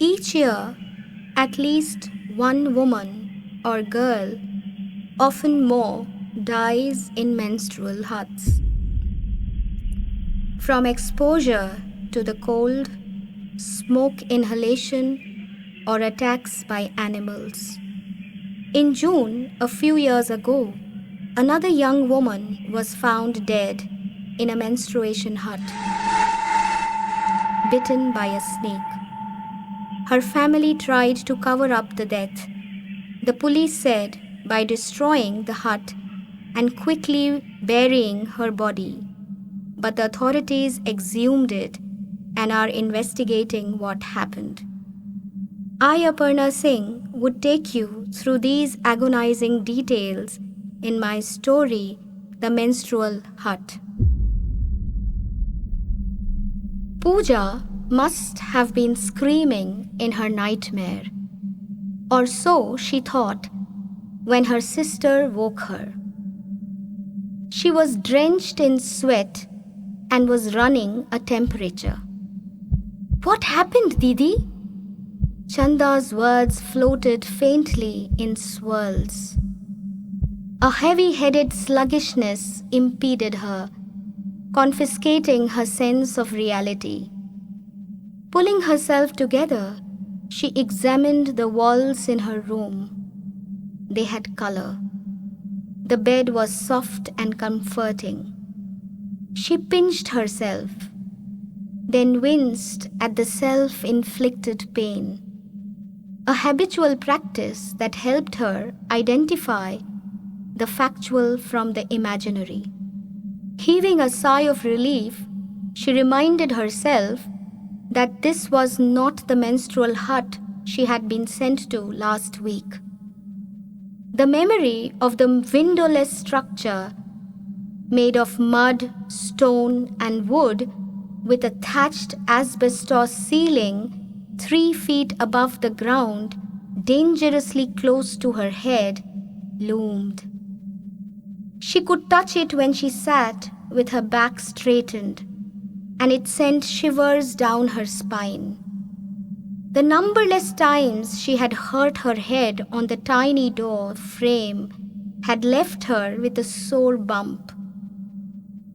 Each year, at least one woman or girl, often more, dies in menstrual huts. From exposure to the cold, smoke inhalation, or attacks by animals. In June, a few years ago, another young woman was found dead in a menstruation hut, bitten by a snake. Her family tried to cover up the death. The police said by destroying the hut and quickly burying her body. But the authorities exhumed it and are investigating what happened. I, Aparna Singh, would take you through these agonizing details in my story, The Menstrual Hut. Puja must have been screaming in her nightmare, or so she thought when her sister woke her. She was drenched in sweat and was running a temperature. "What happened, Didi?" Chanda's words floated faintly in swirls. A heavy-headed sluggishness impeded her, confiscating her sense of reality. Pulling herself together, she examined the walls in her room. They had color. The bed was soft and comforting. She pinched herself, then winced at the self-inflicted pain, a habitual practice that helped her identify the factual from the imaginary. Heaving a sigh of relief, she reminded herself that this was not the menstrual hut she had been sent to last week. The memory of the windowless structure made of mud, stone, and wood with a thatched asbestos ceiling 3 feet above the ground, dangerously close to her head, loomed. She could touch it when she sat with her back straightened, and it sent shivers down her spine. The numberless times she had hurt her head on the tiny door frame had left her with a sore bump.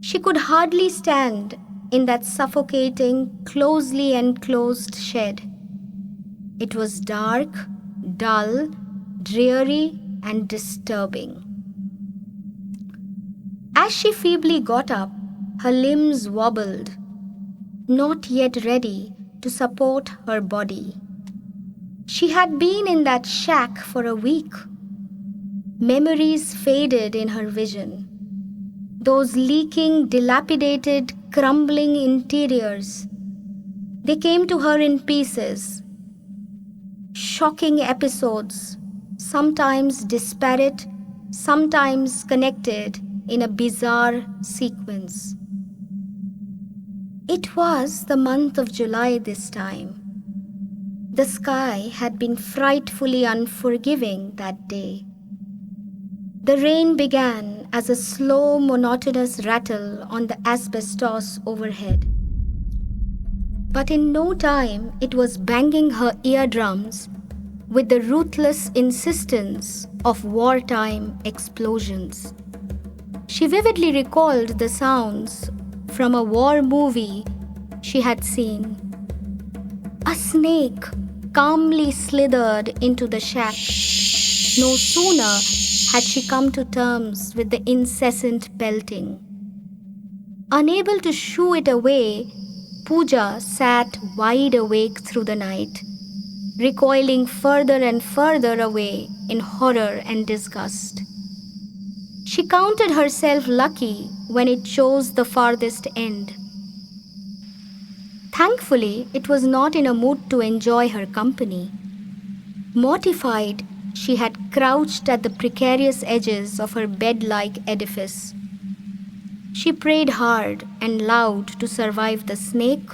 She could hardly stand in that suffocating, closely enclosed shed. It was dark, dull, dreary, and disturbing. As she feebly got up, her limbs wobbled, not yet ready to support her body. She had been in that shack for a week. Memories faded in her vision. Those leaking, dilapidated, crumbling interiors. They came to her in pieces. Shocking episodes, sometimes disparate, sometimes connected in a bizarre sequence. It was the month of July this time. The sky had been frightfully unforgiving that day. The rain began as a slow, monotonous rattle on the asbestos overhead. But in no time it was banging her eardrums with the ruthless insistence of wartime explosions. She vividly recalled the sounds from a war movie she had seen. A snake calmly slithered into the shack. No sooner had she come to terms with the incessant pelting. Unable to shoo it away, Puja sat wide awake through the night, recoiling further and further away in horror and disgust. She counted herself lucky when it chose the farthest end. Thankfully, it was not in a mood to enjoy her company. Mortified, she had crouched at the precarious edges of her bed-like edifice. She prayed hard and loud to survive the snake,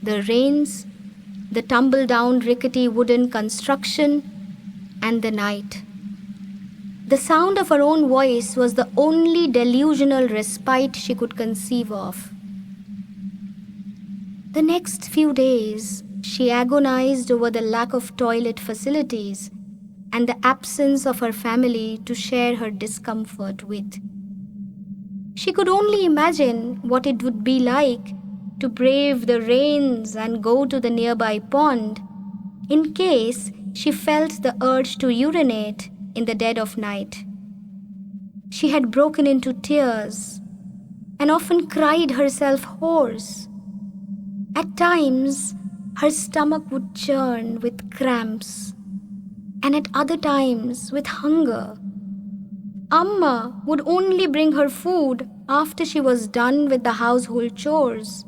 the rains, the tumble-down rickety wooden construction, and the night. The sound of her own voice was the only delusional respite she could conceive of. The next few days, she agonized over the lack of toilet facilities and the absence of her family to share her discomfort with. She could only imagine what it would be like to brave the rains and go to the nearby pond in case she felt the urge to urinate in the dead of night. She had broken into tears and often cried herself hoarse. At times, her stomach would churn with cramps, and at other times with hunger. Amma would only bring her food after she was done with the household chores.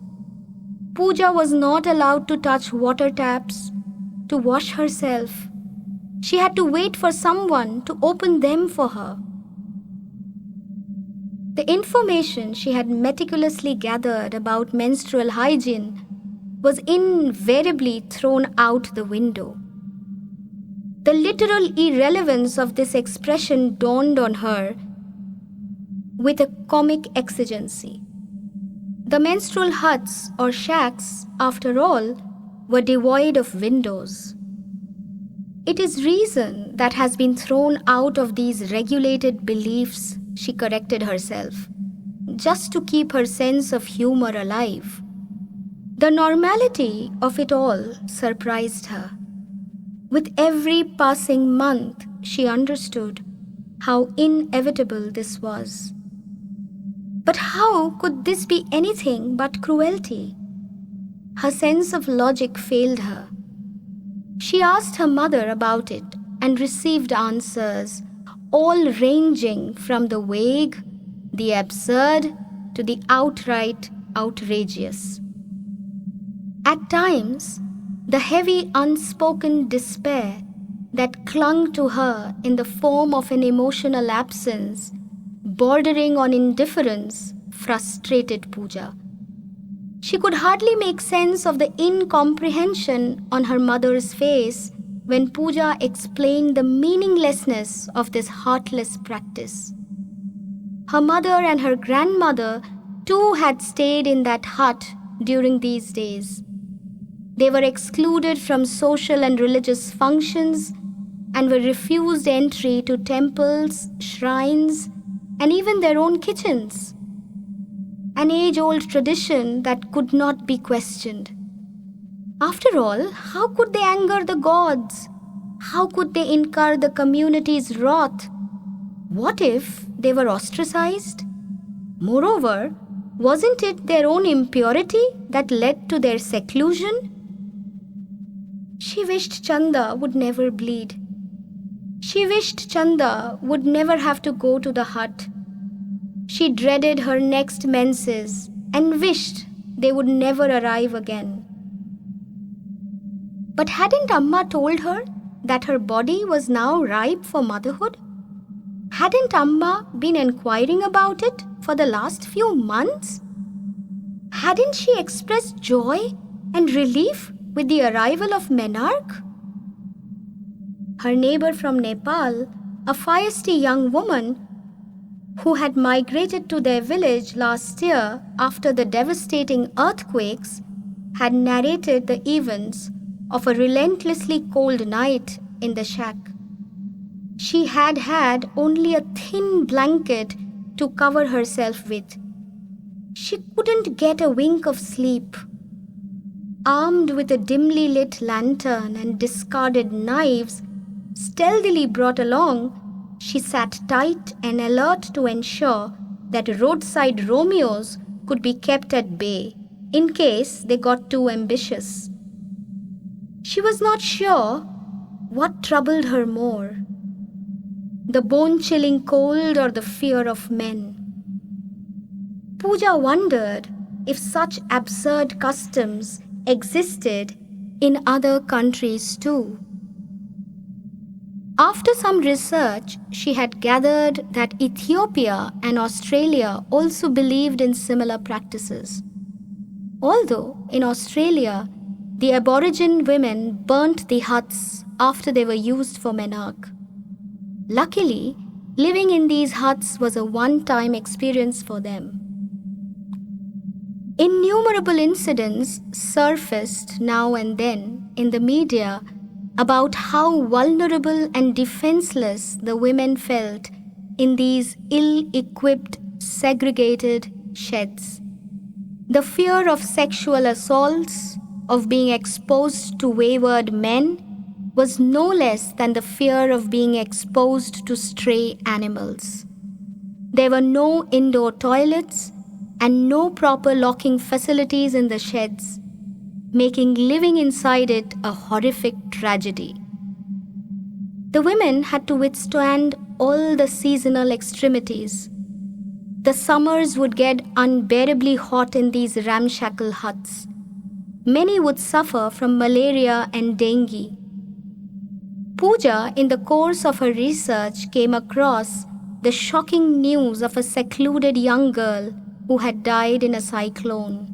Puja was not allowed to touch water taps to wash herself. She had to wait for someone to open them for her. The information she had meticulously gathered about menstrual hygiene was invariably thrown out the window. The literal irrelevance of this expression dawned on her with a comic exigency. The menstrual huts or shacks, after all, were devoid of windows. It is reason that has been thrown out of these regulated beliefs, she corrected herself, just to keep her sense of humor alive. The normality of it all surprised her. With every passing month, she understood how inevitable this was. But how could this be anything but cruelty? Her sense of logic failed her. She asked her mother about it and received answers, all ranging from the vague, the absurd, to the outright outrageous. At times, the heavy unspoken despair that clung to her in the form of an emotional absence bordering on indifference frustrated Puja. She could hardly make sense of the incomprehension on her mother's face when Puja explained the meaninglessness of this heartless practice. Her mother and her grandmother too had stayed in that hut during these days. They were excluded from social and religious functions and were refused entry to temples, shrines, and even their own kitchens. An age-old tradition that could not be questioned. After all, how could they anger the gods? How could they incur the community's wrath? What if they were ostracized? Moreover, wasn't it their own impurity that led to their seclusion? She wished Chanda would never bleed. She wished Chanda would never have to go to the hut. She dreaded her next menses and wished they would never arrive again. But hadn't Amma told her that her body was now ripe for motherhood? Hadn't Amma been inquiring about it for the last few months? Hadn't she expressed joy and relief with the arrival of Menarche? Her neighbor from Nepal, a feisty young woman who had migrated to their village last year after the devastating earthquakes, had narrated the events of a relentlessly cold night in the shack. She had had only a thin blanket to cover herself with. She couldn't get a wink of sleep. Armed with a dimly lit lantern and discarded knives stealthily brought along, she sat tight and alert to ensure that roadside Romeos could be kept at bay in case they got too ambitious. She was not sure what troubled her more, the bone-chilling cold or the fear of men. Puja wondered if such absurd customs existed in other countries too. After some research, she had gathered that Ethiopia and Australia also believed in similar practices. Although in Australia, the Aborigine women burnt the huts after they were used for Menarche. Luckily, living in these huts was a one-time experience for them. Innumerable incidents surfaced now and then in the media about how vulnerable and defenseless the women felt in these ill-equipped, segregated sheds. The fear of sexual assaults, of being exposed to wayward men, was no less than the fear of being exposed to stray animals. There were no indoor toilets and no proper locking facilities in the sheds, making living inside it a horrific tragedy. The women had to withstand all the seasonal extremities. The summers would get unbearably hot in these ramshackle huts. Many would suffer from malaria and dengue. Puja, in the course of her research, came across the shocking news of a secluded young girl who had died in a cyclone.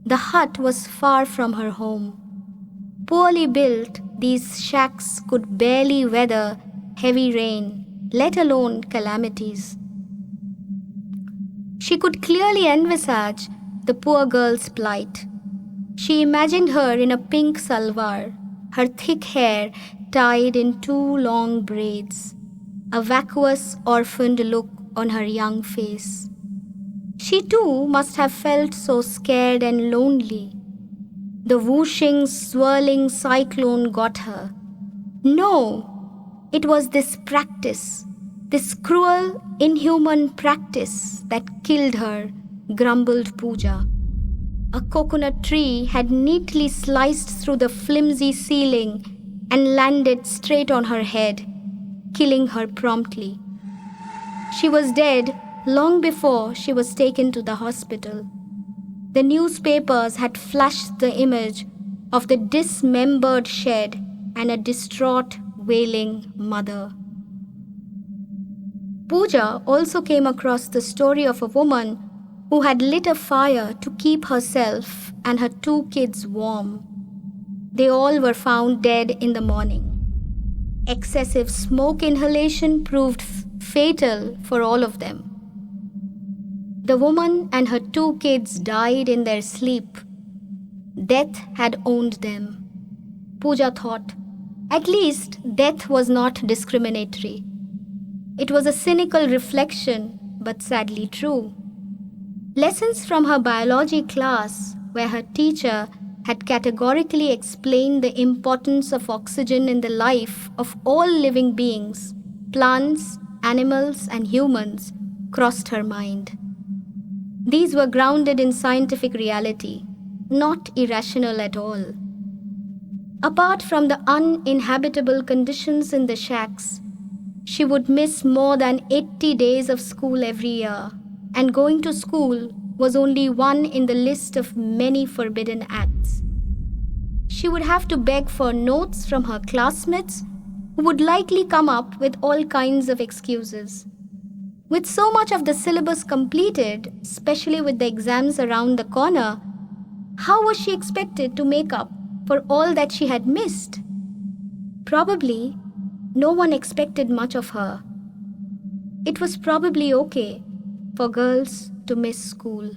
The hut was far from her home. Poorly built, these shacks could barely weather heavy rain, let alone calamities. She could clearly envisage the poor girl's plight. She imagined her in a pink salwar, her thick hair tied in 2 long braids, a vacuous, orphaned look on her young face. She too must have felt so scared and lonely. The whooshing, swirling cyclone got her. No, it was this practice, this cruel, inhuman practice that killed her, grumbled Puja. A coconut tree had neatly sliced through the flimsy ceiling and landed straight on her head, killing her promptly. She was dead long before she was taken to the hospital. The newspapers had flashed the image of the dismembered shed and a distraught, wailing mother. Puja also came across the story of a woman who had lit a fire to keep herself and her 2 kids warm. They all were found dead in the morning. Excessive smoke inhalation proved fatal for all of them. The woman and her 2 kids died in their sleep. Death had owned them. Puja thought, at least death was not discriminatory. It was a cynical reflection, but sadly true. Lessons from her biology class, where her teacher had categorically explained the importance of oxygen in the life of all living beings, plants, animals, and humans, crossed her mind. These were grounded in scientific reality, not irrational at all. Apart from the uninhabitable conditions in the shacks, she would miss more than 80 days of school every year, and going to school was only one in the list of many forbidden acts. She would have to beg for notes from her classmates, who would likely come up with all kinds of excuses. With so much of the syllabus completed, especially with the exams around the corner, how was she expected to make up for all that she had missed? Probably, no one expected much of her. It was probably okay for girls to miss school.